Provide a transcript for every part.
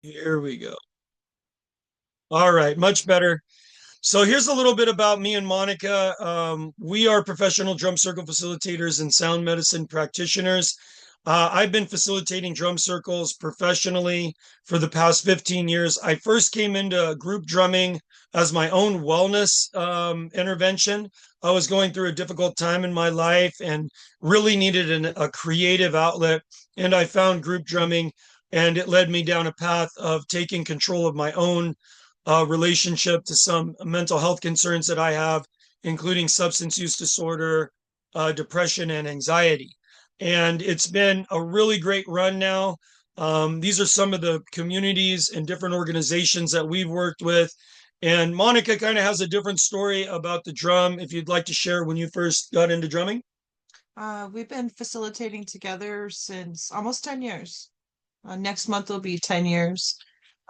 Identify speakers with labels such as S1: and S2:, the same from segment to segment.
S1: Here we go. All right, much better. So here's a little bit about me and Monica. We are professional drum circle facilitators and sound medicine practitioners. I've been facilitating drum circles professionally for the past 15 years. I first came into group drumming as my own wellness intervention. I was going through a difficult time in my life and really needed a creative outlet. And I found group drumming, and it led me down a path of taking control of my own relationship to some mental health concerns that I have, including substance use disorder, depression, and anxiety. And it's been a really great run now. These are some of the communities and different organizations that we've worked with. And Monica kind of has a different story about the drum, if you'd like to share when you first got into drumming.
S2: We've been facilitating together since almost 10 years. Next month will be 10 years.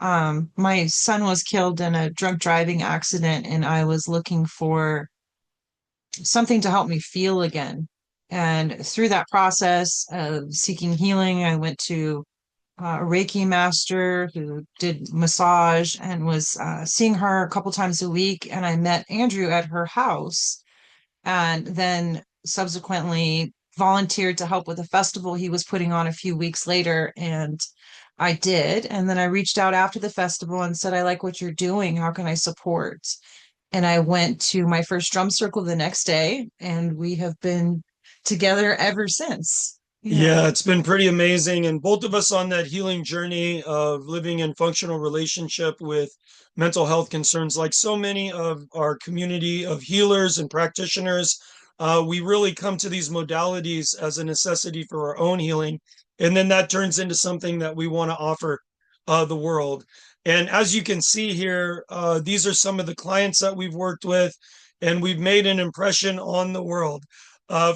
S2: My son was killed in a drunk driving accident, and I was looking for something to help me feel again. And through that process of seeking healing, I went to a Reiki master who did massage and was seeing her a couple times a week. And I met Andrew at her house and then subsequently volunteered to help with a festival he was putting on a few weeks later. And I did. And then I reached out after the festival and said, I like what you're doing. How can I support? And I went to my first drum circle the next day, and we have been together ever since. Yeah.
S1: Yeah, it's been pretty amazing. And both of us on that healing journey of living in functional relationship with mental health concerns, like so many of our community of healers and practitioners, we really come to these modalities as a necessity for our own healing. And then that turns into something that we want to offer the world. And as you can see here, these are some of the clients that we've worked with, and we've made an impression on the world.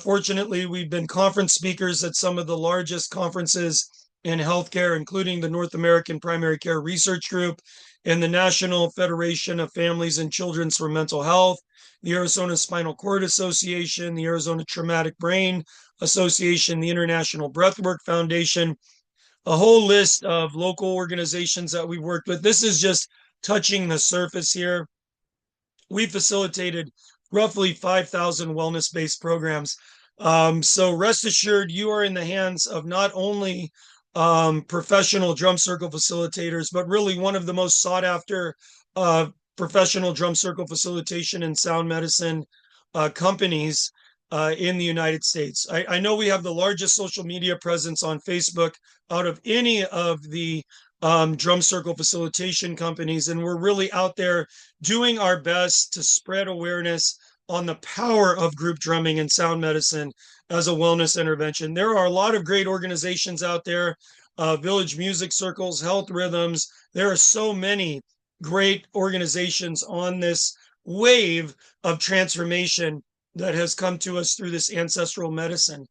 S1: Fortunately, we've been conference speakers at some of the largest conferences in healthcare, including the North American Primary Care Research Group and the National Federation of Families and Children's for Mental Health, the Arizona Spinal Cord Association, the Arizona Traumatic Brain Association, the International Breathwork Foundation, a whole list of local organizations that we've worked with. This is just touching the surface here. We facilitated roughly 5,000 wellness based programs. So rest assured, you are in the hands of not only professional drum circle facilitators, but really one of the most sought after professional drum circle facilitation and sound medicine companies in the United States. I know we have the largest social media presence on Facebook out of any of the drum circle facilitation companies, and we're really out there doing our best to spread awareness on the power of group drumming and sound medicine as a wellness intervention. There are a lot of great organizations out there, village music circles, health rhythms. There are so many great organizations on this wave of transformation that has come to us through this ancestral medicine,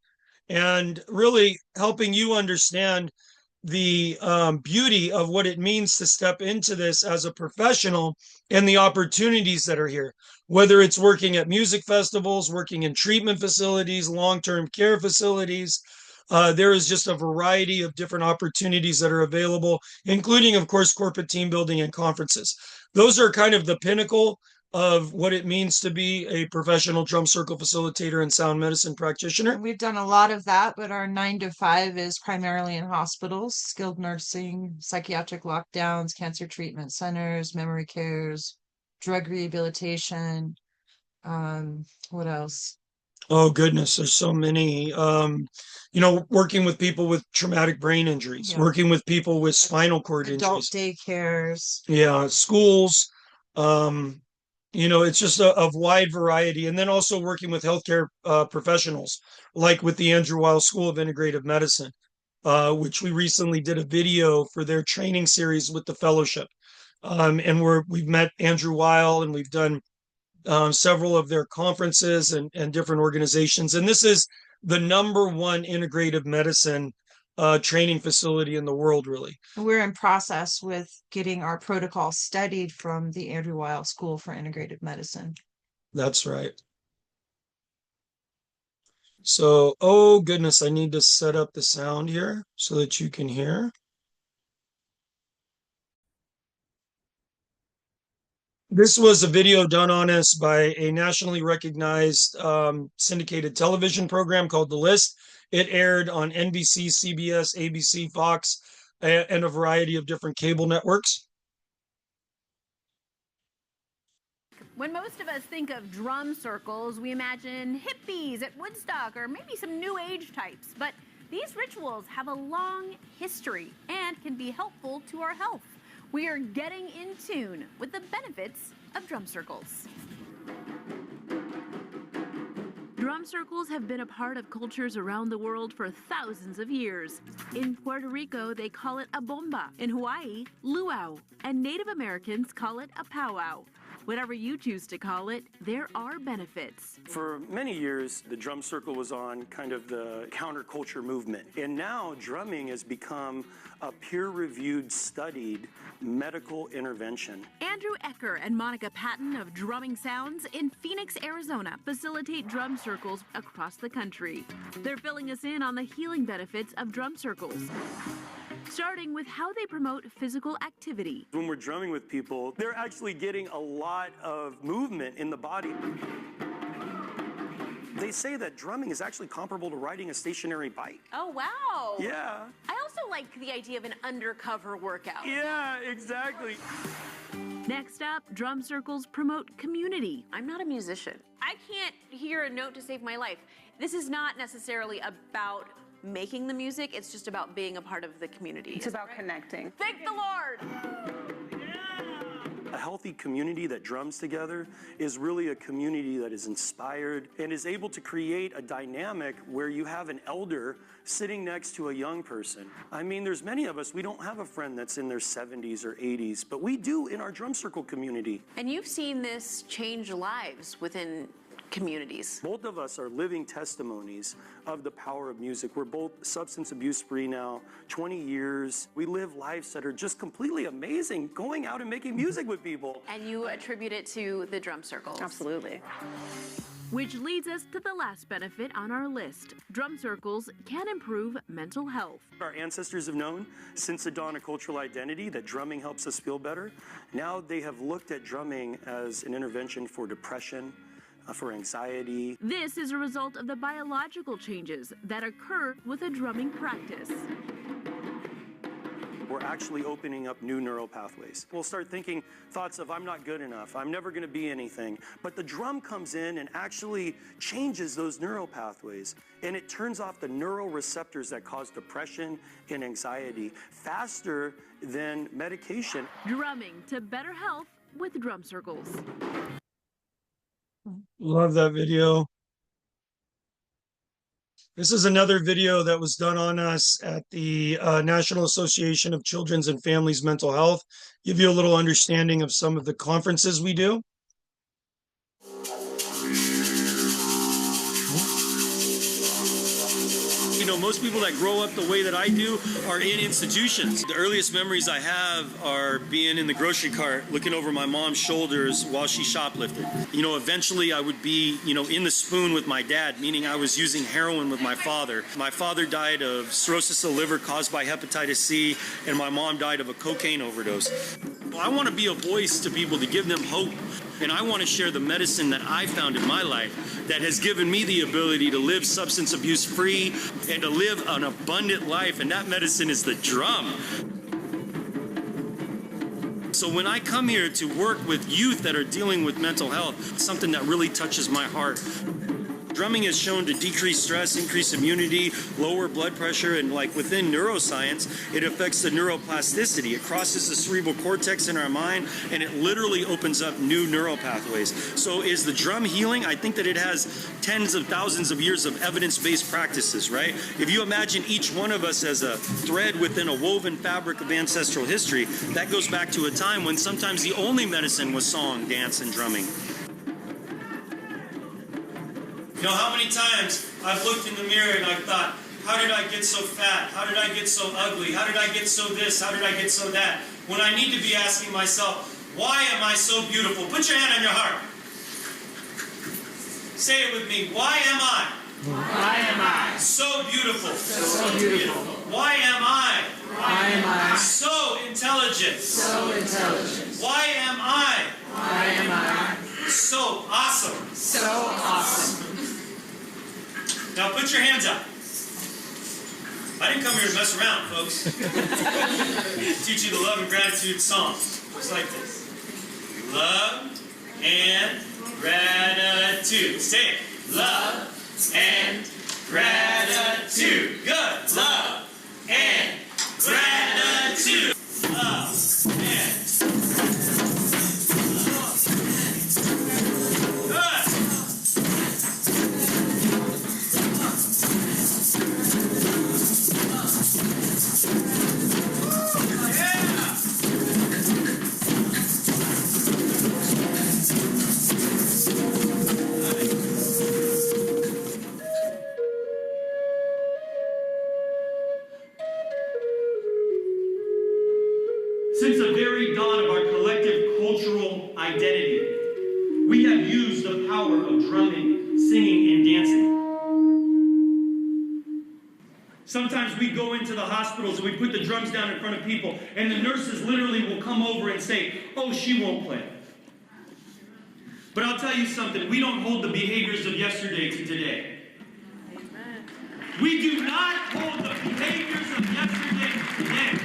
S1: and really helping you understand the beauty of what it means to step into this as a professional and the opportunities that are here, whether it's working at music festivals, working in treatment facilities, long-term care facilities. There is just a variety of different opportunities that are available, including, of course, corporate team building and conferences. Those are kind of the pinnacle of what it means to be a professional drum circle facilitator and sound medicine practitioner.
S2: And we've done a lot of that, but our 9 to 5 is primarily in hospitals, skilled nursing, psychiatric lockdowns, cancer treatment centers, memory cares, drug rehabilitation. What else?
S1: Oh goodness, there's so many. Working with people with traumatic brain injuries,
S2: Yeah.
S1: working with people with spinal cord
S2: Adult
S1: injuries.
S2: daycares.
S1: Yeah, schools. Um, it's just a wide variety. And then also working with healthcare professionals, like with the Andrew Weil School of Integrative Medicine, which we recently did a video for their training series with the fellowship. And we've met Andrew Weil, and we've done several of their conferences and different organizations. And this is the number one integrative medicine training facility in the world, really.
S2: We're in process with getting our protocol studied from the Andrew Weil School for Integrative Medicine.
S1: That's right. So, oh goodness, I need to set up the sound here so that you can hear. This was a video done on us by a nationally recognized syndicated television program called The List. It aired on NBC, CBS, ABC, Fox, and a variety of different cable networks.
S3: When most of us think of drum circles, we imagine hippies at Woodstock or maybe some new age types. But these rituals have a long history and can be helpful to our health. We are getting in tune with the benefits of drum circles. Drum circles have been a part of cultures around the world for thousands of years. In Puerto Rico, they call it a bomba. In Hawaii, luau. And Native Americans call it a powwow. Whatever you choose to call it, there are benefits.
S4: For many years, the drum circle was on kind of the counterculture movement. And now drumming has become a peer-reviewed, studied medical intervention.
S3: Andrew Ecker and Monica Patton of Drumming Sounds in Phoenix, Arizona facilitate drum circles across the country. They're filling us in on the healing benefits of drum circles, starting with how they promote physical activity.
S4: When we're drumming with people, they're actually getting a lot of movement in the body. They say that drumming is actually comparable to riding a stationary bike.
S3: Oh, wow.
S4: Yeah.
S3: I also like the idea of an undercover workout.
S4: Yeah, exactly.
S3: Next up, drum circles promote community. I'm not a musician. I can't hear a note to save my life. This is not necessarily about making the music, it's just about being a part of the community.
S5: It's about connecting.
S3: Thank the Lord!
S4: A healthy community that drums together is really a community that is inspired and is able to create a dynamic where you have an elder sitting next to a young person. I mean, there's many of us, we don't have a friend that's in their 70s or 80s, but we do in our drum circle community.
S3: And you've seen this change lives within communities.
S4: Both of us are living testimonies of the power of music. We're both substance abuse free now, 20 years. We live lives that are just completely amazing, going out and making music with people.
S3: And you attribute it to the drum circles.
S5: Absolutely.
S3: Which leads us to the last benefit on our list. Drum circles can improve mental health.
S4: Our ancestors have known since the dawn of cultural identity that drumming helps us feel better. Now they have looked at drumming as an intervention for depression, for anxiety.
S3: This is a result of the biological changes that occur with a drumming practice.
S4: We're actually opening up new neural pathways. We'll start thinking thoughts of, I'm not good enough, I'm never going to be anything. But the drum comes in and actually changes those neural pathways. And it turns off the neural receptors that cause depression and anxiety faster than medication.
S3: Drumming to better health with drum circles.
S1: Love that video. This is another video that was done on us at the National Association of Children's and Families Mental Health. Give you a little understanding of some of the conferences we do.
S6: You know, most people that grow up the way that I do are in institutions. The earliest memories I have are being in the grocery cart, looking over my mom's shoulders while she shoplifted. You know, eventually I would be, in the spoon with my dad, meaning I was using heroin with my father. My father died of cirrhosis of the liver caused by hepatitis C, and my mom died of a cocaine overdose. I want to be a voice to people to give them hope. And I want to share the medicine that I found in my life that has given me the ability to live substance abuse free and to live an abundant life. And that medicine is the drum. So when I come here to work with youth that are dealing with mental health, it's something that really touches my heart. Drumming is shown to decrease stress, increase immunity, lower blood pressure, and like within neuroscience, it affects the neuroplasticity. It crosses the cerebral cortex in our mind, and it literally opens up new neural pathways. So is the drum healing? I think that it has tens of thousands of years of evidence-based practices, right? If you imagine each one of us as a thread within a woven fabric of ancestral history, that goes back to a time when sometimes the only medicine was song, dance, and drumming. You know how many times I've looked in the mirror and I've thought, how did I get so fat? How did I get so ugly? How did I get so this? How did I get so that? When I need to be asking myself, why am I so beautiful? Put your hand on your heart. Say it with me. Why am I?
S5: Why am I
S6: So beautiful.
S5: so beautiful?
S6: Why am I?
S5: Why am I
S6: So intelligent.
S5: so intelligent?
S6: Why am I?
S5: Why am I
S6: So awesome.
S5: so awesome?
S6: Now put your hands up. I didn't come here to mess around, folks. Teach you the love and gratitude song. Just like this. Love and gratitude. Say it. Love and gratitude. Good. Love and gratitude. Love and good. Since the very dawn of our collective cultural identity, we have used the power of drumming, singing, and dancing. Sometimes we go into the hospitals and we put the drums down in front of people, and the nurses literally will come over and say, "Oh, she won't play." But I'll tell you something, we don't hold the behaviors of yesterday to today. Amen. We do not hold the behaviors of yesterday to today.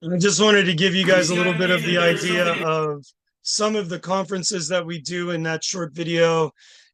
S1: I just wanted to give you guys a little bit of the idea of some of the conferences that we do in that short video.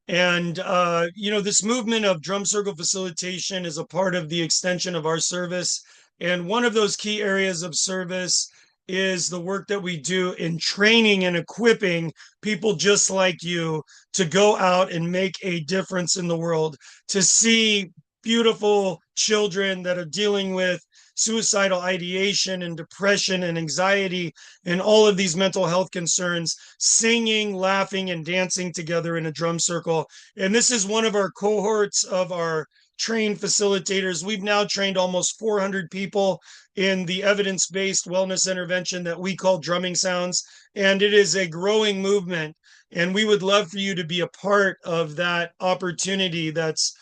S1: And, this movement of drum circle facilitation is a part of the extension of our service. And one of those key areas of service is the work that we do in training and equipping people just like you to go out and make a difference in the world, to see beautiful children that are dealing with suicidal ideation and depression and anxiety and all of these mental health concerns, singing, laughing, and dancing together in a drum circle. And this is one of our cohorts of our trained facilitators. We've now trained almost 400 people in the evidence-based wellness intervention that we call drumming sounds. And it is a growing movement. And we would love for you to be a part of that opportunity that's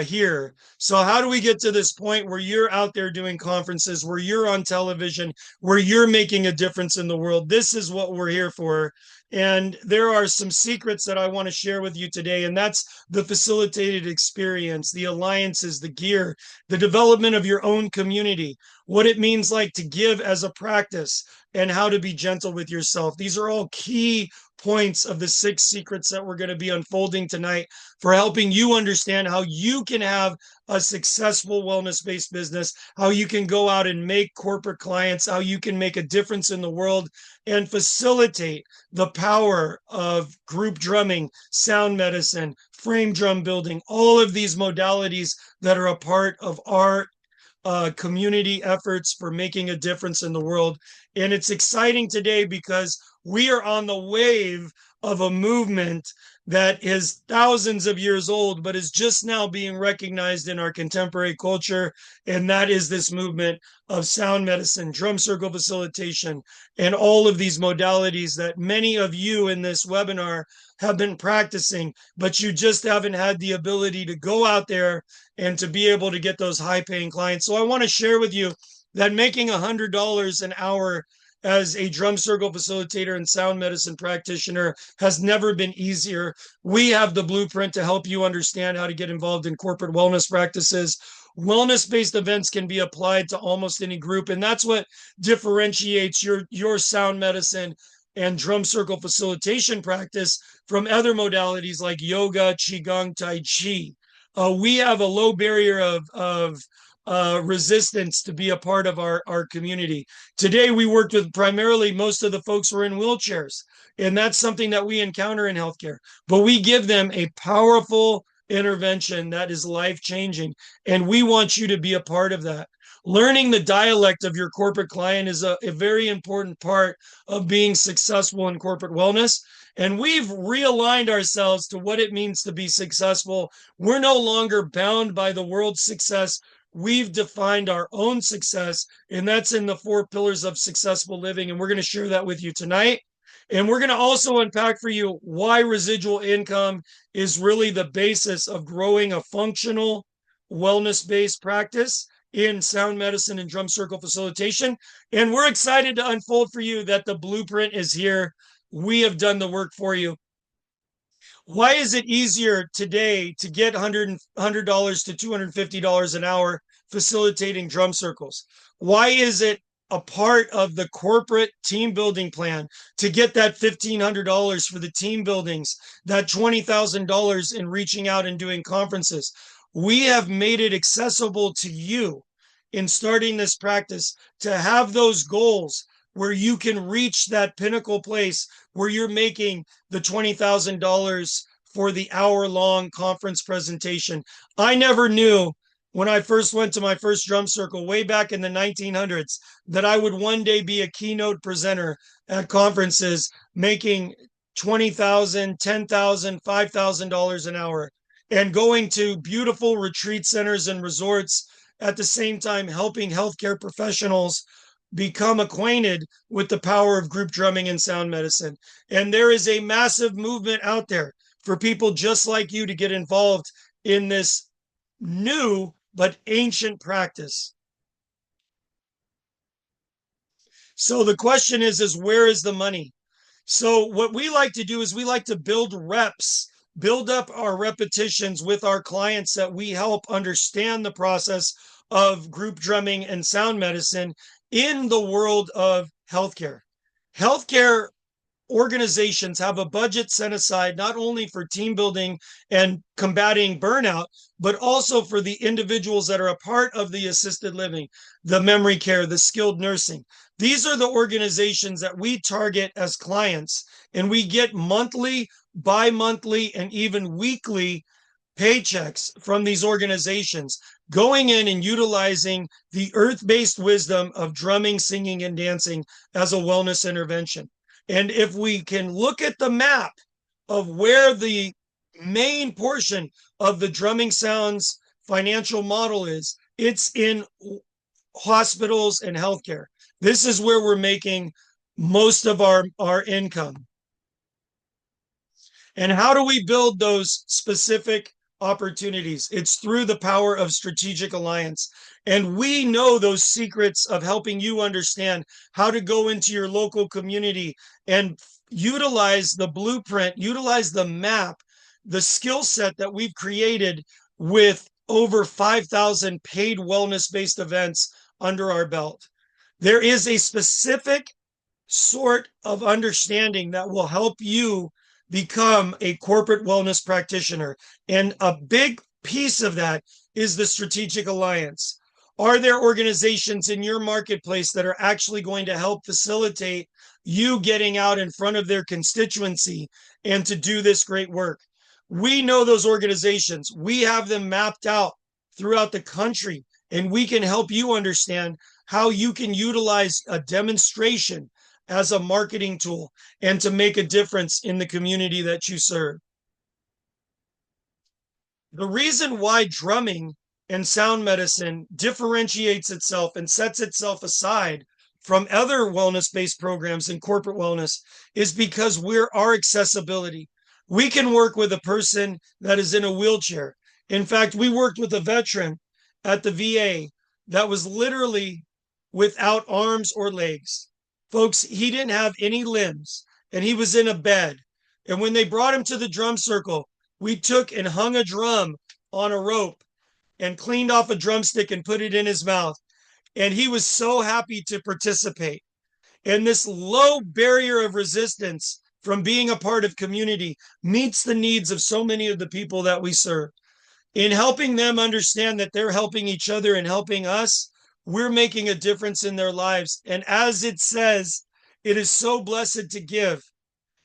S1: here. So how do we get to this point where you're out there doing conferences, where you're on television, where you're making a difference in the world? This is what we're here for. And there are some secrets that I want to share with you today, and that's the facilitated experience, the alliances, the gear, the development of your own community, what it means like to give as a practice, and how to be gentle with yourself. These are all key points of the 6 secrets that we're going to be unfolding tonight for helping you understand how you can have a successful wellness-based business, how you can go out and make corporate clients, how you can make a difference in the world and facilitate the power of group drumming, sound medicine, frame drum building, all of these modalities that are a part of our community efforts for making a difference in the world. And it's exciting today because we are on the wave of a movement that is thousands of years old, but is just now being recognized in our contemporary culture. And that is this movement of sound medicine, drum circle facilitation, and all of these modalities that many of you in this webinar have been practicing, but you just haven't had the ability to go out there and to be able to get those high-paying clients. So I want to share with you that making $100 an hour as a drum circle facilitator and sound medicine practitioner has never been easier. We have the blueprint to help you understand how to get involved in corporate wellness practices. Wellness-based events can be applied to almost any group, and that's what differentiates your sound medicine and drum circle facilitation practice from other modalities like yoga, qigong, tai chi. We have a low barrier of resistance to be a part of our community. Today, we worked with primarily most of the folks who are in wheelchairs, and that's something that we encounter in healthcare. But we give them a powerful intervention that is life-changing, and we want you to be a part of that. Learning the dialect of your corporate client is a very important part of being successful in corporate wellness. And we've realigned ourselves to what it means to be successful. We're no longer bound by the world's success. We've defined our own success, and that's in the 4 pillars of successful living. And we're going to share that with you tonight. And we're going to also unpack for you why residual income is really the basis of growing a functional wellness-based practice in sound medicine and drum circle facilitation. And we're excited to unfold for you that the blueprint is here. We have done the work for you. Why is it easier today to get $100 to $250 an hour facilitating drum circles? Why is it a part of the corporate team building plan to get that $1,500 for the team buildings, that $20,000 in reaching out and doing conferences? We have made it accessible to you in starting this practice to have those goals where you can reach that pinnacle place where you're making the $20,000 for the hour-long conference presentation. I never knew when I first went to my first drum circle way back in the 1900s that I would one day be a keynote presenter at conferences making $20,000, $10,000, $5,000 an hour and going to beautiful retreat centers and resorts at the same time helping healthcare professionals become acquainted with the power of group drumming and sound medicine. And there is a massive movement out there for people just like you to get involved in this new but ancient practice. So the question is where is the money? So what we like to do is we like to build reps, build up our repetitions with our clients that we help understand the process of group drumming and sound medicine in the world of healthcare. Healthcare organizations have a budget set aside not only for team building and combating burnout, but also for the individuals that are a part of the assisted living, the memory care, the skilled nursing. These are the organizations that we target as clients, and we get monthly, bi-monthly, and even weekly paychecks from these organizations going in and utilizing the earth-based wisdom of drumming, singing, and dancing as a wellness intervention. And if we can look at the map of where the main portion of the drumming sounds financial model is, it's in hospitals and healthcare. This is where we're making most of our income. And how do we build those specific opportunities? It's through the power of strategic alliance. And we know those secrets of helping you understand how to go into your local community and utilize the blueprint, utilize the map, the skill set that we've created with over 5,000 paid wellness-based events under our belt. There is a specific sort of understanding that will help you become a corporate wellness practitioner. And a big piece of that is the strategic alliance. Are there organizations in your marketplace that are actually going to help facilitate you getting out in front of their constituency and to do this great work? We know those organizations. We have them mapped out throughout the country, and we can help you understand how you can utilize a demonstration as a marketing tool and to make a difference in the community that you serve. The reason why drumming and sound medicine differentiates itself and sets itself aside from other wellness-based programs in corporate wellness is because we're our accessibility. We can work with a person that is in a wheelchair. In fact, we worked with a veteran at the VA that was literally without arms or legs. Folks, he didn't have any limbs and he was in a bed. And when they brought him to the drum circle, we took and hung a drum on a rope and cleaned off a drumstick and put it in his mouth. And he was so happy to participate. And this low barrier of resistance from being a part of community meets the needs of so many of the people that we serve. In helping them understand that they're helping each other and helping us, we're making a difference in their lives. And as it says, it is so blessed to give.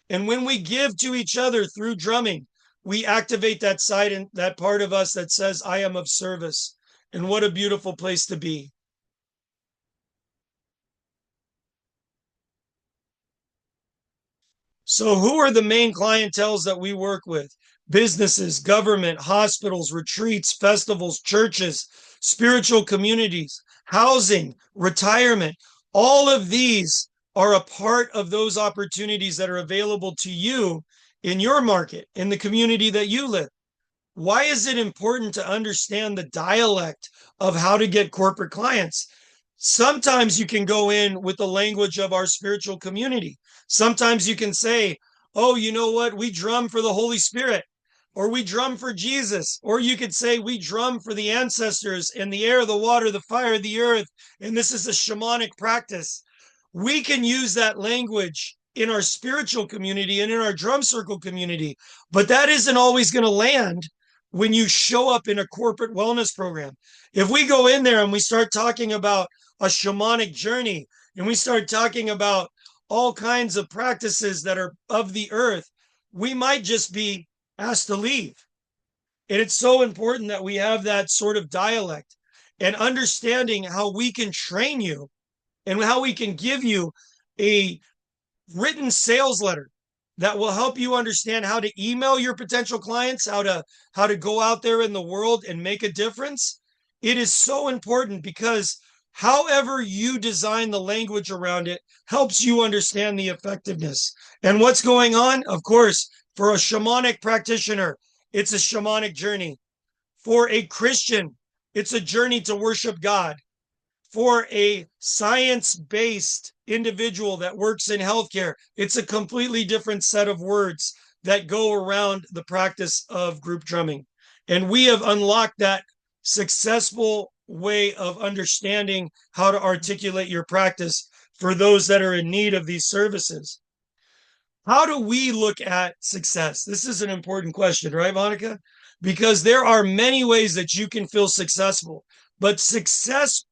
S1: And when we give to each other through drumming, we activate that side and that part of us that says, I am of service. And what a beautiful place to be. So who are the main clienteles that we work with? Businesses, government, hospitals, retreats, festivals, churches, spiritual communities, housing, retirement. All of these are a part of those opportunities that are available to you in your market, in the community that you live. Why is it important to understand the dialect of how to get corporate clients? Sometimes you can go in with the language of our spiritual community. Sometimes you can say, oh, you know what? We drum for the Holy Spirit, or we drum for Jesus. Or you could say, we drum for the ancestors and the air, the water, the fire, the earth. And this is a shamanic practice. We can use that language in our spiritual community and in our drum circle community, but that isn't always going to land when you show up in a corporate wellness program. If we go in there and we start talking about a shamanic journey and we start talking about all kinds of practices that are of the earth, we might just be asked to leave. And it's so important that we have that sort of dialect and understanding how we can train you and how we can give you a written sales letter that will help you understand how to email your potential clients, how to go out there in the world and make a difference. It is so important because however you design the language around it helps you understand the effectiveness. And what's going on? Of course, for a shamanic practitioner, it's a shamanic journey. For a Christian, it's a journey to worship God. For a science-based individual that works in healthcare, it's a completely different set of words that go around the practice of group drumming. And we have unlocked that successful way of understanding how to articulate your practice for those that are in need of these services. How do we look at success? This is an important question, right, Monica? Because there are many ways that you can feel successful, but success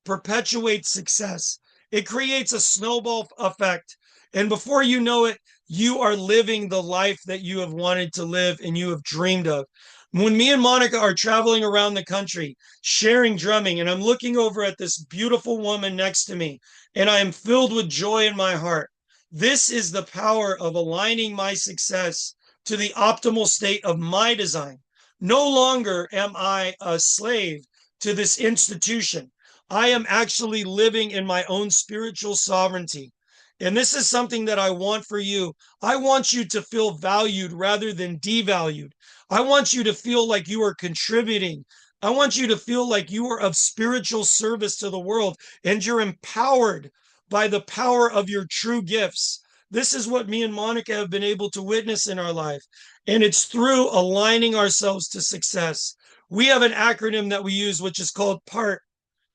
S1: perpetuates success. It creates a snowball effect. And before you know it, you are living the life that you have wanted to live and you have dreamed of. When me and Monica are traveling around the country, sharing drumming, and I'm looking over at this beautiful woman next to me, and I am filled with joy in my heart. This is the power of aligning my success to the optimal state of my design. No longer am I a slave to this institution. I am actually living in my own spiritual sovereignty. And this is something that I want for you. I want you to feel valued rather than devalued. I want you to feel like you are contributing. I want you to feel like you are of spiritual service to the world and you're empowered by the power of your true gifts. This is what me and Monica have been able to witness in our life. And it's through aligning ourselves to success. We have an acronym that we use, which is called PART: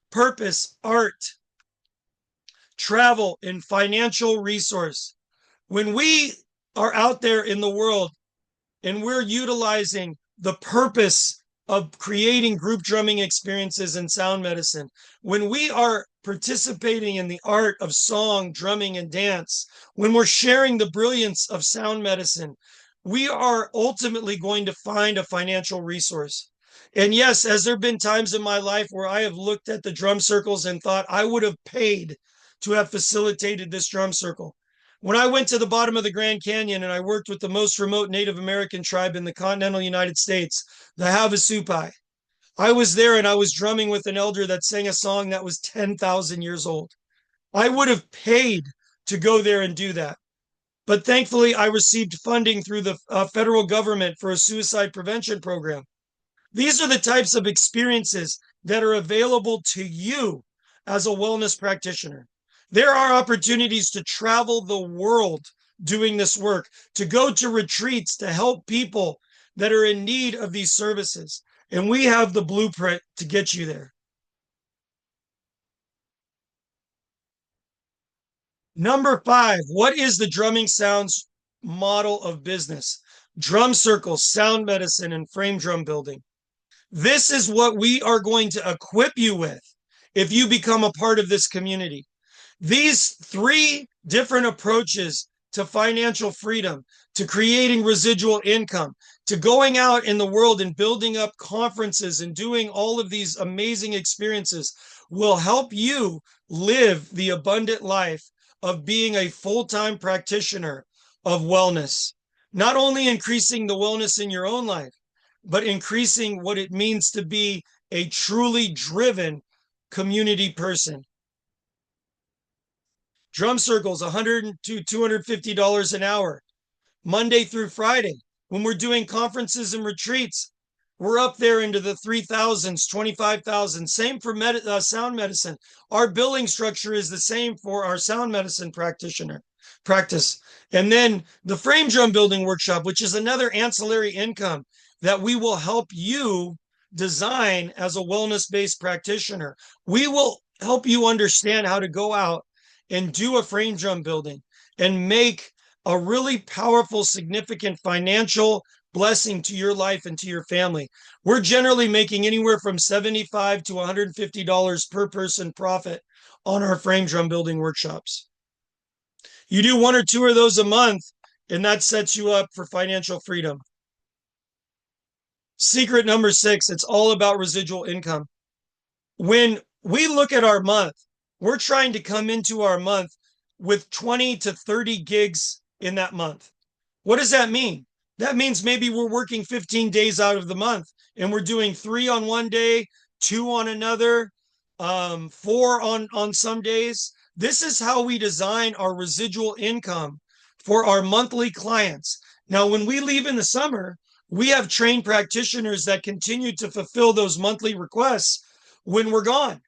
S1: purpose, art, travel, and financial resource. When we are out there in the world and we're utilizing the purpose of creating group drumming experiences in sound medicine, when we are participating in the art of song, drumming, and dance, when we're sharing the brilliance of sound medicine, we are ultimately going to find a financial resource. And yes, has there been times in my life where I have looked at the drum circles and thought I would have paid to have facilitated this drum circle? When I went to the bottom of the Grand Canyon and I worked with the most remote Native American tribe in the continental United States, the Havasupai, I was there and I was drumming with an elder that sang a song that was 10,000 years old. I would have paid to go there and do that. But thankfully, I received funding through the federal government for a suicide prevention program. These are the types of experiences that are available to you as a wellness practitioner. There are opportunities to travel the world doing this work, to go to retreats, to help people that are in need of these services. And we have the blueprint to get you there. Number 5, what is the drumming sounds model of business? Drum circles, sound medicine, and frame drum building. This is what we are going to equip you with if you become a part of this community. These 3 different approaches to financial freedom, to creating residual income, to going out in the world and building up conferences and doing all of these amazing experiences will help you live the abundant life of being a full-time practitioner of wellness. Not only increasing the wellness in your own life, but increasing what it means to be a truly driven community person. Drum circles, $100 to $250 an hour, Monday through Friday. When we're doing conferences and retreats, We're up there into the 3,000s, 25,000. Same for sound medicine. Our billing structure is the same for our sound medicine practitioner practice. And then the frame drum building workshop, which is another ancillary income that we will help you design as a wellness-based practitioner. We will help you understand how to go out and do a frame drum building and make a really powerful, significant financial blessing to your life and to your family. We're generally making anywhere from $75 to $150 per person profit on our frame drum building workshops. You do 1 or 2 of those a month, and that sets you up for financial freedom. Secret number 6, it's all about residual income. When we look at our month, we're trying to come into our month with 20 to 30 gigs in that month. What does that mean? That means maybe we're working 15 days out of the month and we're doing 3 on one day, 2 on another, 4 on some days. This is how we design our residual income for our monthly clients. Now, when we leave in the summer, we have trained practitioners that continue to fulfill those monthly requests when we're gone.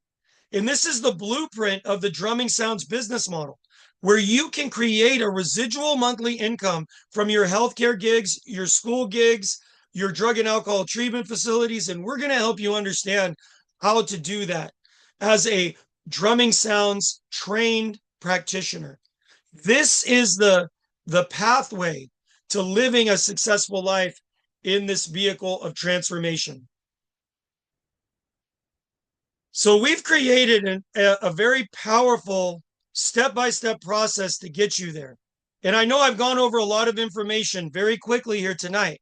S1: And this is the blueprint of the Drumming Sounds business model, where you can create a residual monthly income from your healthcare gigs, your school gigs, your drug and alcohol treatment facilities. And we're going to help you understand how to do that as a Drumming Sounds trained practitioner. This is the pathway to living a successful life in this vehicle of transformation. So we've created a very powerful step-by-step process to get you there. And I know I've gone over a lot of information very quickly here tonight,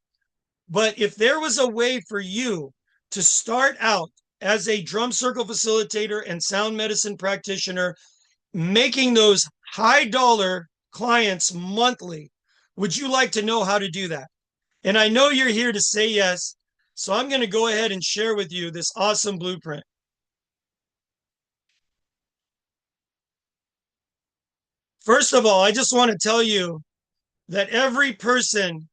S1: but if there was a way for you to start out as a drum circle facilitator and sound medicine practitioner, making those high dollar clients monthly, would you like to know how to do that? And I know you're here to say yes, so I'm going to go ahead and share with you this awesome blueprint. First of all, I just want to tell you that every person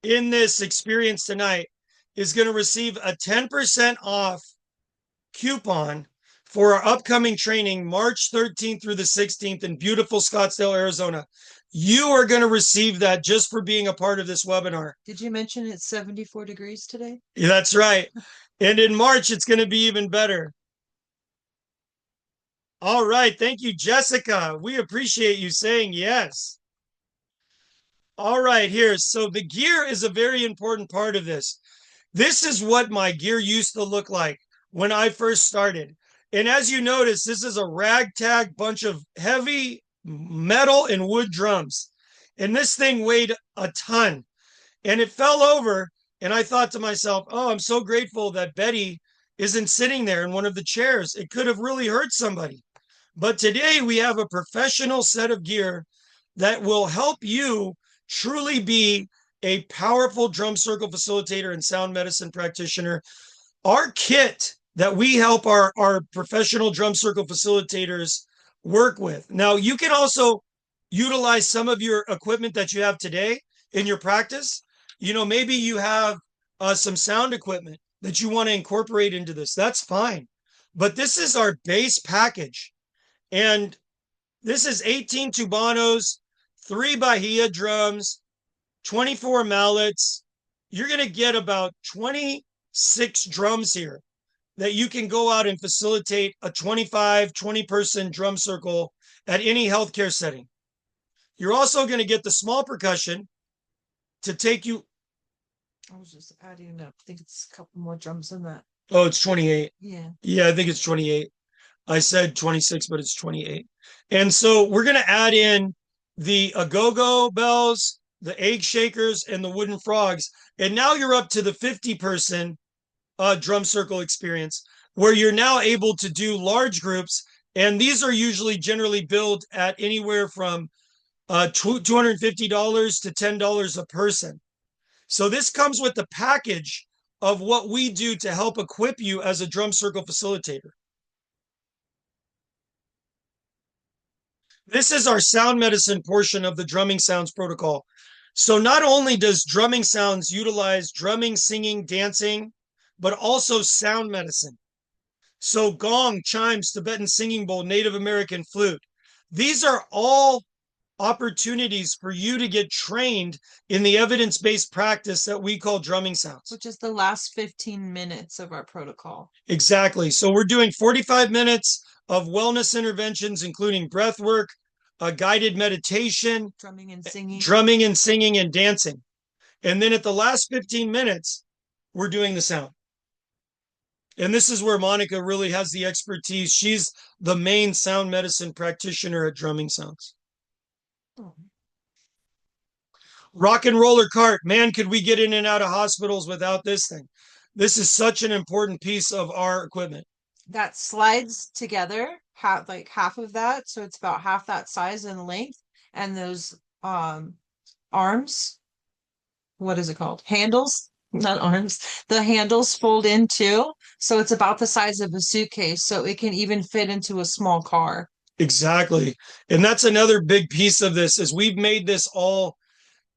S1: in this experience tonight is going to receive a 10% off coupon for our upcoming training, March 13th through the 16th in beautiful Scottsdale, Arizona. You are going to receive that just for being a part of this webinar.
S2: Did you mention it's 74 degrees today?
S1: Yeah, that's right. And in March, it's going to be even better. All right. Thank you, Jessica. We appreciate you saying yes. All right, here. So the gear is a very important part of this. This is what my gear used to look like when I first started. And as you notice, this is a ragtag bunch of heavy metal and wood drums. And this thing weighed a ton. And it fell over. And I thought to myself, oh, I'm so grateful that Betty isn't sitting there in one of the chairs. It could have really hurt somebody. But today we have a professional set of gear that will help you truly be a powerful drum circle facilitator and sound medicine practitioner. Our kit that we help our professional drum circle facilitators work with. Now, you can also utilize some of your equipment that you have today in your practice. You know, maybe you have some sound equipment that you want to incorporate into this. That's fine. But this is our base package. And this is 18 tubanos, 3 Bahia drums, 24 mallets. You're going to get about 26 drums here that you can go out and facilitate a 20-person drum circle at any healthcare setting. You're also going to get the small percussion to take you.
S2: I was just adding up. I think it's a couple more drums than that.
S1: Oh, it's 28.
S2: Yeah.
S1: Yeah, I think it's 28. I said 26, but it's 28. And so we're going to add in the agogo bells, the egg shakers, and the wooden frogs. And now you're up to the 50-person drum circle experience, where you're now able to do large groups. And these are usually generally billed at anywhere from $250 to $10 a person. So this comes with the package of what we do to help equip you as a drum circle facilitator. This is our sound medicine portion of the Drumming Sounds protocol. So not only does drumming sounds utilize drumming, singing, dancing, but also sound medicine. So gong, chimes, Tibetan singing bowl, Native American flute. These are all opportunities for you to get trained in the evidence-based practice that we call drumming sounds.
S2: Which is the last 15 minutes of our protocol.
S1: Exactly. So we're doing 45 minutes of wellness interventions, including breath work, guided meditation, drumming and singing and dancing. And then at the last 15 minutes, we're doing the sound. And this is where Monica really has the expertise. She's the main sound medicine practitioner at Drumming Sounds. Oh. Rock and roller cart. Man, could we get in and out of hospitals without this thing? This is such an important piece of our equipment.
S2: That slides together, like half of that. So it's about half that size and length. And those arms, what is it called? Handles? Not arms. The handles fold in too. So it's about the size of a suitcase. So it can even fit into a small car.
S1: Exactly. And that's another big piece of this is we've made this all,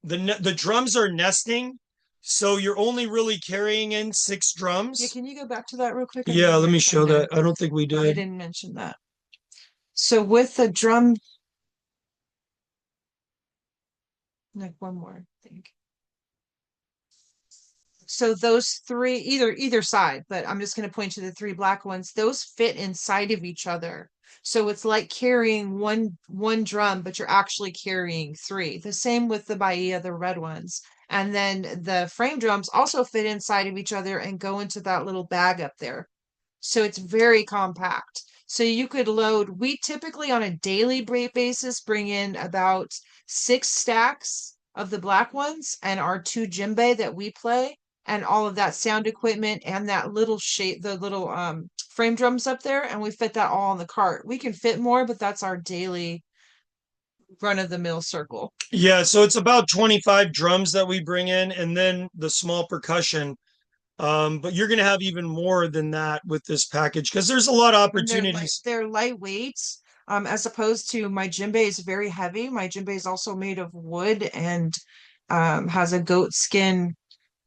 S1: the drums are nesting. So you're only really carrying in 6 drums.
S2: Yeah, can you go back to that real quick?
S1: Yeah, let me show that. I don't think we did.
S2: I didn't mention that. So with the drum, like one more thing. So those three, either side, but I'm just going to point to the 3 black ones. Those fit inside of each other. So it's like carrying one drum, but you're actually carrying 3. The same with the Bahia, the red ones. And then the frame drums also fit inside of each other and go into that little bag up there. So it's very compact. So you could load, we typically on a daily basis bring in about 6 stacks of the black ones and our 2 djembe that we play and all of that sound equipment and that little shape, the little frame drums up there, and we fit that all on the cart. We can fit more, but that's our daily run of the mill circle.
S1: Yeah, so it's about 25 drums that we bring in and then the small percussion. But you're going to have even more than that with this package because there's a lot of opportunities.
S2: They're lightweight. As opposed to my djembe is very heavy. My djembe is also made of wood and has a goat skin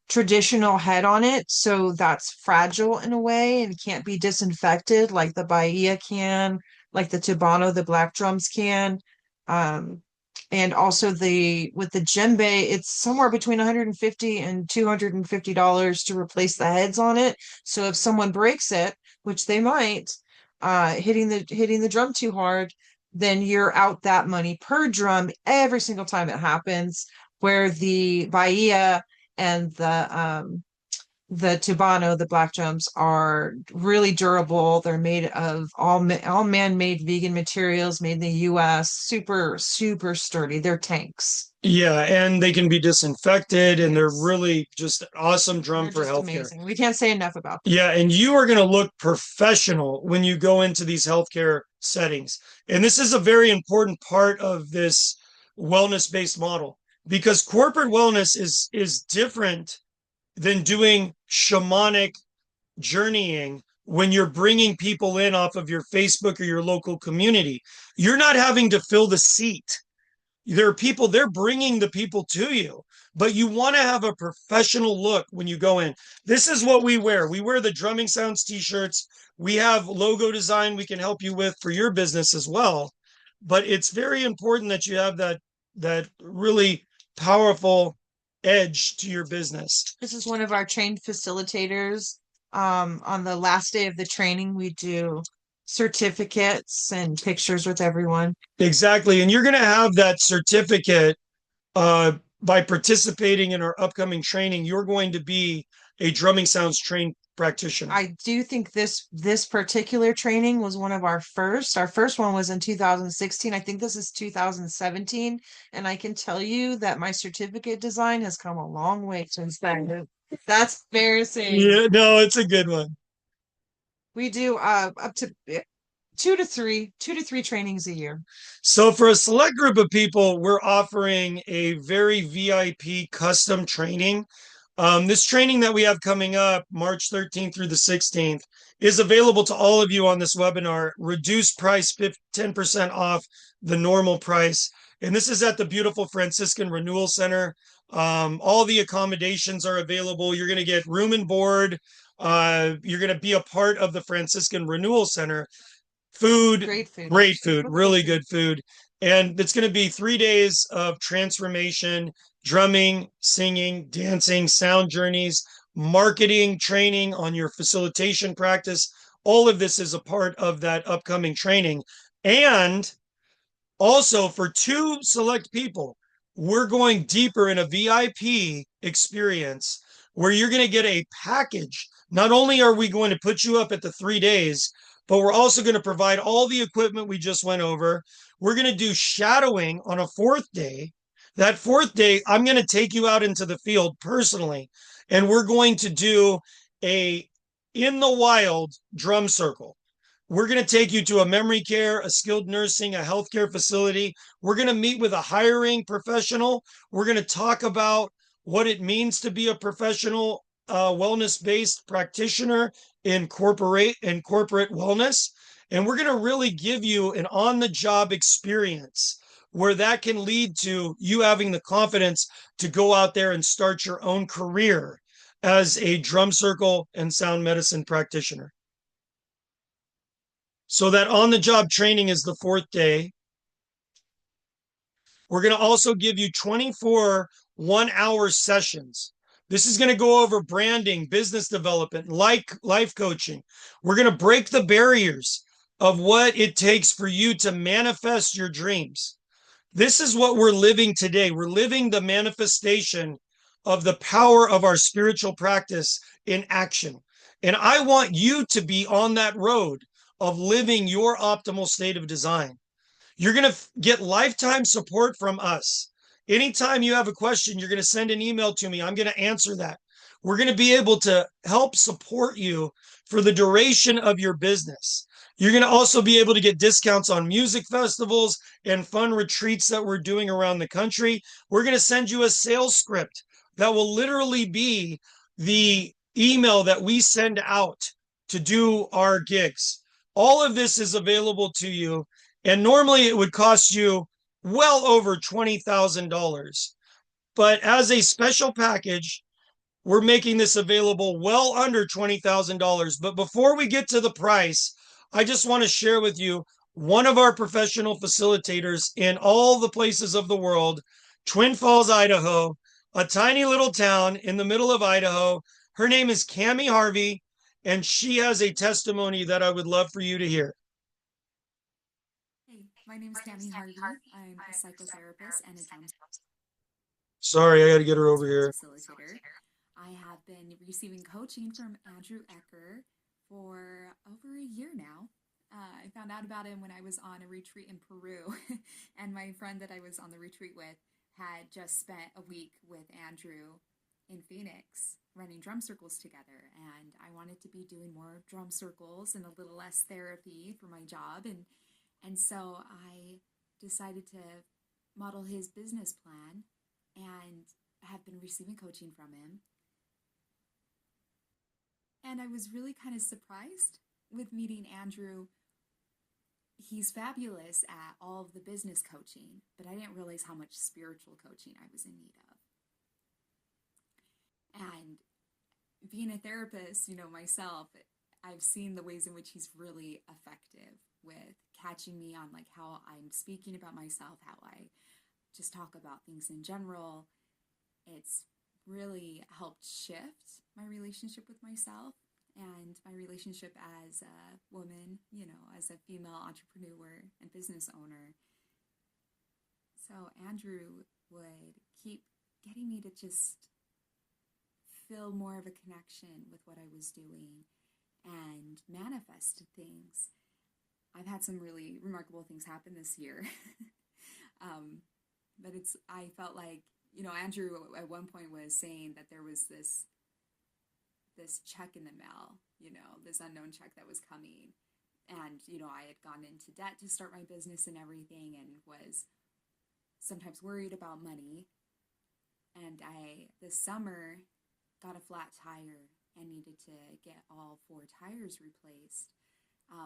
S2: traditional head on it, so that's fragile in a way and can't be disinfected like the Bahia can, like the Tubano, the black drums can. And also with the djembe, it's somewhere between $150 and $250 to replace the heads on it. So if someone breaks it, which they might, hitting the drum too hard, then you're out that money per drum every single time it happens. Where the Bahia and the Tubano, the black drums, are really durable. They're made of all man-made vegan materials made in the US. Super, super sturdy. They're tanks.
S1: Yeah, and they can be disinfected, and they're really just an awesome drum for healthcare.
S2: Amazing. We can't say enough about them.
S1: Yeah, and you are going to look professional when you go into these healthcare settings. And this is a very important part of this wellness-based model because corporate wellness is different than doing shamanic journeying when you're bringing people in off of your Facebook or your local community. You're not having to fill the seat. There are people, they're bringing the people to you, but you want to have a professional look when you go in. This is what we wear. We wear the Drumming Sounds t-shirts. We have logo design we can help you with for your business as well. But it's very important that you have that really powerful edge to your business.
S2: This is one of our trained facilitators. On the last day of the training, we do certificates and pictures with everyone.
S1: Exactly. And you're going to have that certificate by participating in our upcoming training. You're going to be a Drumming Sounds trained practitioner.
S2: I do think this particular training was one of our first. Our first one was in 2016. I think this is 2017. And I can tell you that my certificate design has come a long way since then. That's embarrassing.
S1: Yeah, no, it's a good one.
S2: We do up to 2 to 3 trainings a year.
S1: So for a select group of people, we're offering a very VIP custom training This training that we have coming up March 13th through the 16th is available to all of you on this webinar, reduced price, 10% off the normal price. And this is at the beautiful Franciscan Renewal Center. All the accommodations are available. You're going to get room and board. You're going to be a part of the Franciscan Renewal Center. Food,
S2: Great food.
S1: great food, really good food. And it's going to be 3 days of transformation, drumming, singing, dancing, sound journeys, marketing, training on your facilitation practice. All of this is a part of that upcoming training. And also, for 2 select people, we're going deeper in a VIP experience where you're going to get a package. Not only are we going to put you up at the 3 days, but we're also going to provide all the equipment we just went over. We're going to do shadowing on a 4th day. That 4th day, I'm going to take you out into the field personally, and we're going to do a in the wild drum circle. We're going to take you to a memory care, a skilled nursing, a healthcare facility. We're going to meet with a hiring professional. We're going to talk about what it means to be a professional wellness-based practitioner in corporate wellness. And we're going to really give you an on-the-job experience where that can lead to you having the confidence to go out there and start your own career as a drum circle and sound medicine practitioner. So that on-the-job training is the 4th day. We're going to also give you 24 one-hour sessions. This is going to go over branding, business development, life coaching. We're going to break the barriers of what it takes for you to manifest your dreams. This is what we're living today. We're living the manifestation of the power of our spiritual practice in action. And I want you to be on that road of living your optimal state of design. You're going to get lifetime support from us. Anytime you have a question, you're going to send an email to me. I'm going to answer that. We're going to be able to help support you for the duration of your business. You're going to also be able to get discounts on music festivals and fun retreats that we're doing around the country. We're going to send you a sales script that will literally be the email that we send out to do our gigs. All of this is available to you. And normally it would cost you well over $20,000. But as a special package, we're making this available well under $20,000. But before we get to the price, I just want to share with you one of our professional facilitators in all the places of the world, Twin Falls, Idaho, a tiny little town in the middle of Idaho. Her name is Cammie Harvey, and she has a testimony that I would love for you to hear.
S7: Hey, my name is Cammie Harvey. I'm a psychotherapist and a drum
S1: Sorry, I got to get her over here.
S7: facilitator. I have been receiving coaching from Andrew Ecker for over a year now. I found out about him when I was on a retreat in Peru, and my friend that I was on the retreat with had just spent a week with Andrew in Phoenix running drum circles together, and I wanted to be doing more drum circles and a little less therapy for my job, and so I decided to model his business plan and have been receiving coaching from him. And I was really kind of surprised with meeting Andrew. He's fabulous at all of the business coaching, but I didn't realize how much spiritual coaching I was in need of. And being a therapist, myself, I've seen the ways in which he's really effective with catching me on like how I'm speaking about myself, how I just talk about things in general. It's really helped shift my relationship with myself and my relationship as a woman, as a female entrepreneur and business owner. So Andrew would keep getting me to just feel more of a connection with what I was doing and manifest things. I've had some really remarkable things happen this year. But I felt like, Andrew at one point was saying that there was this check in the mail, this unknown check that was coming. And, I had gone into debt to start my business and everything and was sometimes worried about money. And this summer, got a flat tire and needed to get all 4 tires replaced.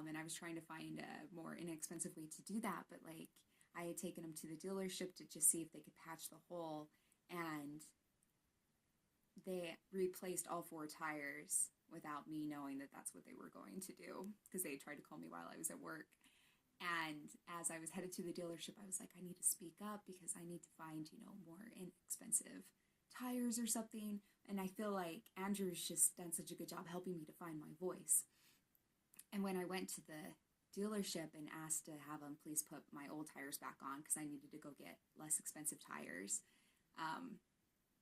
S7: And I was trying to find a more inexpensive way to do that, but like I had taken them to the dealership to just see if they could patch the hole, and they replaced all 4 tires without me knowing that that's what they were going to do, because they tried to call me while I was at work. And as I was headed to the dealership, I was like, I need to speak up because I need to find, more inexpensive tires or something. And I feel like Andrew's just done such a good job helping me to find my voice. And when I went to the dealership and asked to have them please put my old tires back on because I needed to go get less expensive tires,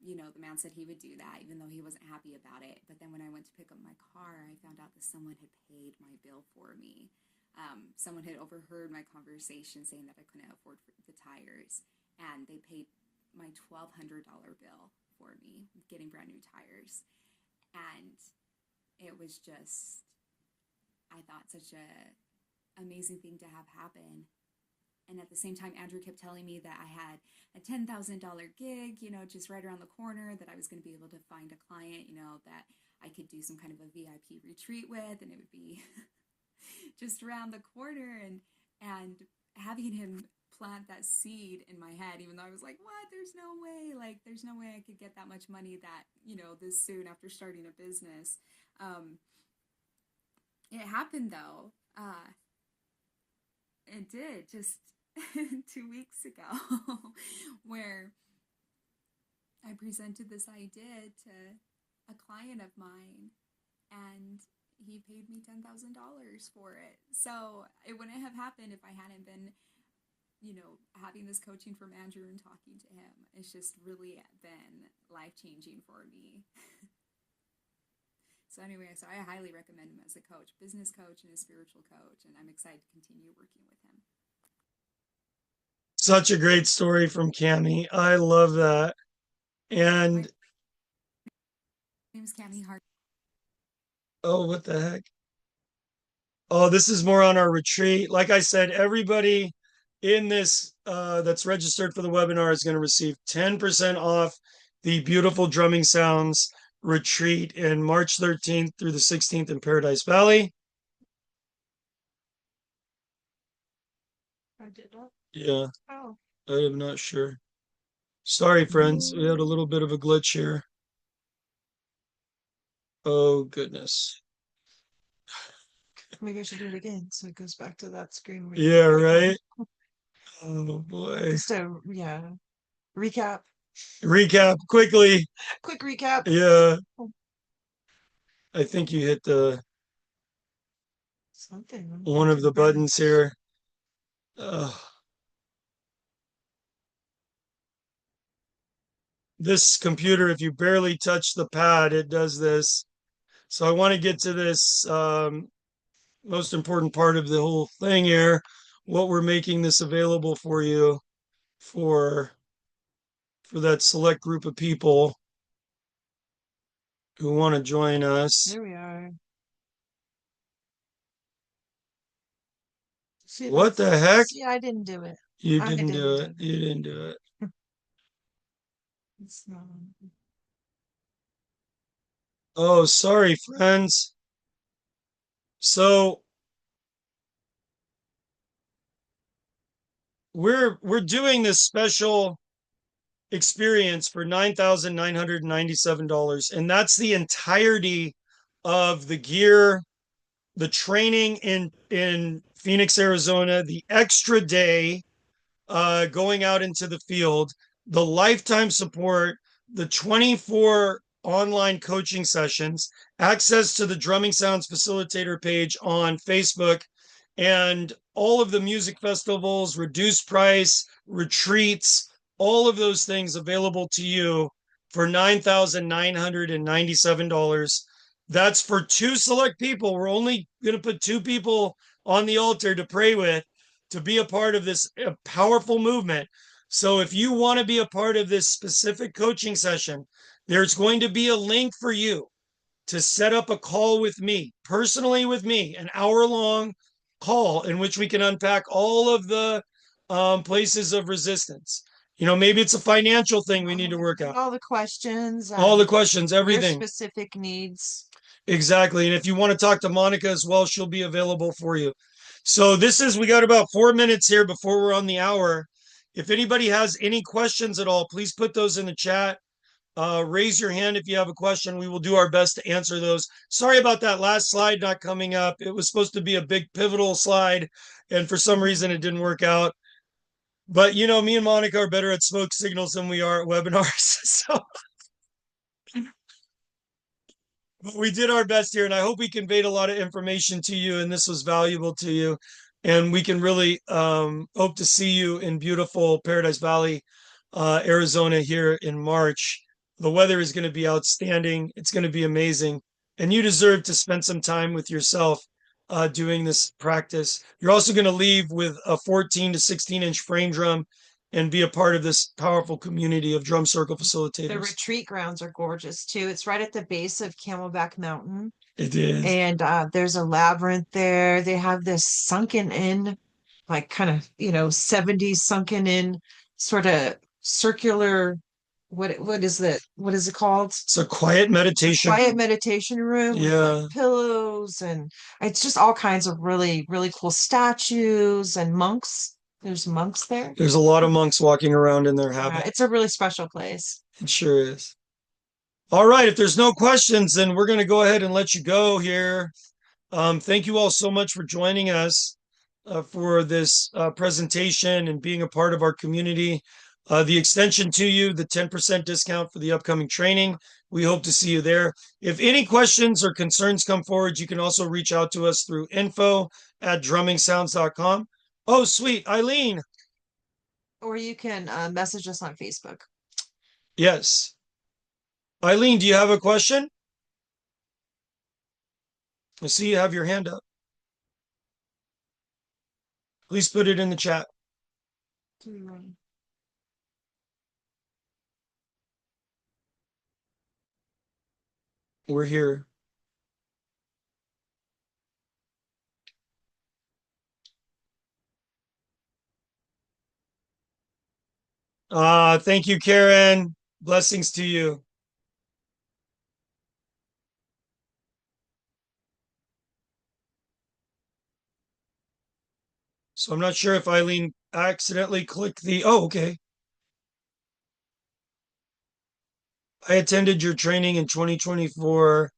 S7: the man said he would do that even though he wasn't happy about it. But then when I went to pick up my car, I found out that someone had paid my bill for me. Someone had overheard my conversation saying that I couldn't afford the tires, and they paid my $1,200 bill for me getting brand new tires. And it was just, I thought, such a amazing thing to have happen. And at the same time, Andrew kept telling me that I had a $10,000 gig, just right around the corner, that I was going to be able to find a client, that I could do some kind of a VIP retreat with, and it would be just around the corner. And having him plant that seed in my head, even though I was like, what? There's no way. Like, there's no way I could get that much money that, this soon after starting a business. It happened though. It did just 2 weeks ago where I presented this idea to a client of mine and he paid me $10,000 for it. So it wouldn't have happened if I hadn't been, having this coaching from Andrew and talking to him. It's just really been life-changing for me. So anyway, I highly recommend him as a coach, business coach and a spiritual coach, and I'm excited to continue working with him.
S1: Such a great story from Cami. I love that. And
S7: My name is Cami Hart.
S1: oh, what the heck? Oh, this is more on our retreat. Like I said, everybody in this that's registered for the webinar is going to receive 10% off the Beautiful Drumming Sounds retreat in March 13th through the 16th in Paradise Valley.
S2: I did not.
S1: Yeah,
S2: Oh,
S1: I am not sure. Sorry, friends. We had a little bit of a glitch here. Oh, goodness.
S2: maybe I should do it again so it goes back to that screen.
S1: Yeah, right. Oh, boy.
S2: Just recap.
S1: Recap quickly.
S2: Quick recap.
S1: Yeah. I think you hit
S2: Something.
S1: one of the buttons here. This computer, if you barely touch the pad, it does this. So I want to get to this most important part of the whole thing here, what we're making this available for you for that select group of people who want to join us.
S2: There we are. See,
S1: What the heck?
S2: See, I didn't do it.
S1: You
S2: I
S1: didn't do
S2: didn't
S1: it.
S2: do
S1: You didn't do it.
S2: It's not.
S1: Oh, sorry, friends. So we're doing this special experience for $9,997, and that's the entirety of the gear, the training in Phoenix, Arizona, the extra day going out into the field, the lifetime support, the 24 online coaching sessions, access to the Drumming Sounds Facilitator page on Facebook, and all of the music festivals, reduced price, retreats, all of those things available to you for $9,997. That's for 2 select people. We're only going to put 2 people on the altar to pray with, to be a part of this powerful movement. So if you want to be a part of this specific coaching session, there's going to be a link for you to set up a call with me, personally with me, an hour-long call in which we can unpack all of the places of resistance. You know, maybe it's a financial thing we need to work out.
S2: All the questions,
S1: All the
S2: and
S1: questions,
S2: your
S1: everything.
S2: specific needs.
S1: Exactly. And if you want to talk to Monica as well, she'll be available for you. So we got about 4 minutes here before we're on the hour. If anybody has any questions at all, please put those in the chat. Raise your hand if you have a question. We will do our best to answer those. Sorry about that last slide not coming up. It was supposed to be a big pivotal slide, and for some reason it didn't work out. But you know, me and Monica are better at smoke signals than we are at webinars. So but we did our best here, and I hope we conveyed a lot of information to you, and this was valuable to you. And we can really hope to see you in beautiful Paradise Valley, Arizona here in March. The weather is going to be outstanding. It's going to be amazing. And you deserve to spend some time with yourself doing this practice. You're also going to leave with a 14 to 16-inch frame drum and be a part of this powerful community of drum circle
S2: The
S1: facilitators.
S2: retreat grounds are gorgeous too. It's right at the base of Camelback Mountain.
S1: It is.
S2: And there's a labyrinth there. They have this sunken in, like kind of, 70s sunken in sort of circular, what is it called?
S1: It's a quiet meditation.
S2: Quiet meditation room with
S1: Yeah.
S2: like pillows, and it's just all kinds of really, really cool statues and monks. There's monks there.
S1: There's a lot of monks walking around in their
S2: Yeah,
S1: habit.
S2: it's a really special place.
S1: It sure is. All right. If there's no questions, then we're going to go ahead and let you go here. Thank you all so much for joining us for this presentation and being a part of our community. The extension to you, the 10% discount for the upcoming training. We hope to see you there. If any questions or concerns come forward, you can also reach out to us through info@drummingsounds.com. Oh, sweet. Eileen.
S2: Or you can message us on Facebook.
S1: Yes. Eileen, do you have a question? I see you have your hand up. Please put it in the chat. We're here. Thank you, Karen. Blessings to you. So I'm not sure if Eileen accidentally clicked oh, okay. I attended your training in 2024.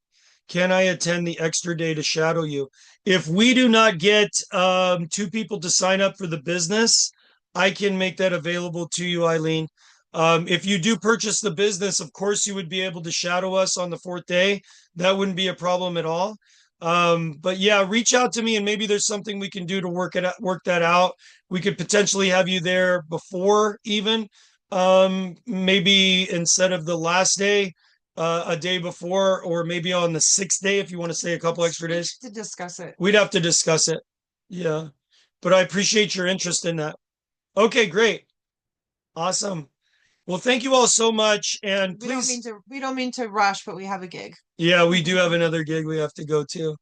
S1: Can I attend the extra day to shadow you? If we do not get 2 people to sign up for the business, I can make that available to you, Eileen. If you do purchase the business, of course, you would be able to shadow us on the 4th day. That wouldn't be a problem at all. But yeah, reach out to me and maybe there's something we can do to work that out. We could potentially have you there before even, maybe instead of the last day, a day before, or maybe on the 6th day if you want to stay a couple extra days.
S2: To discuss it.
S1: We'd have to discuss it. Yeah. But I appreciate your interest in that. Okay, great. Awesome. Well, thank you all so much. And please.
S2: We don't mean to rush, but we have a gig.
S1: Yeah, we do have another gig we have to go to.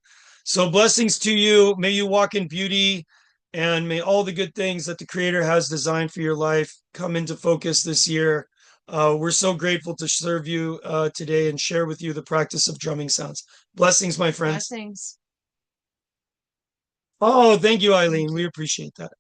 S1: So blessings to you. May you walk in beauty, and may all the good things that the Creator has designed for your life come into focus this year. We're so grateful to serve you today and share with you the practice of drumming sounds. Blessings, my friends.
S2: Blessings.
S1: Oh, thank you, Eileen. We appreciate that.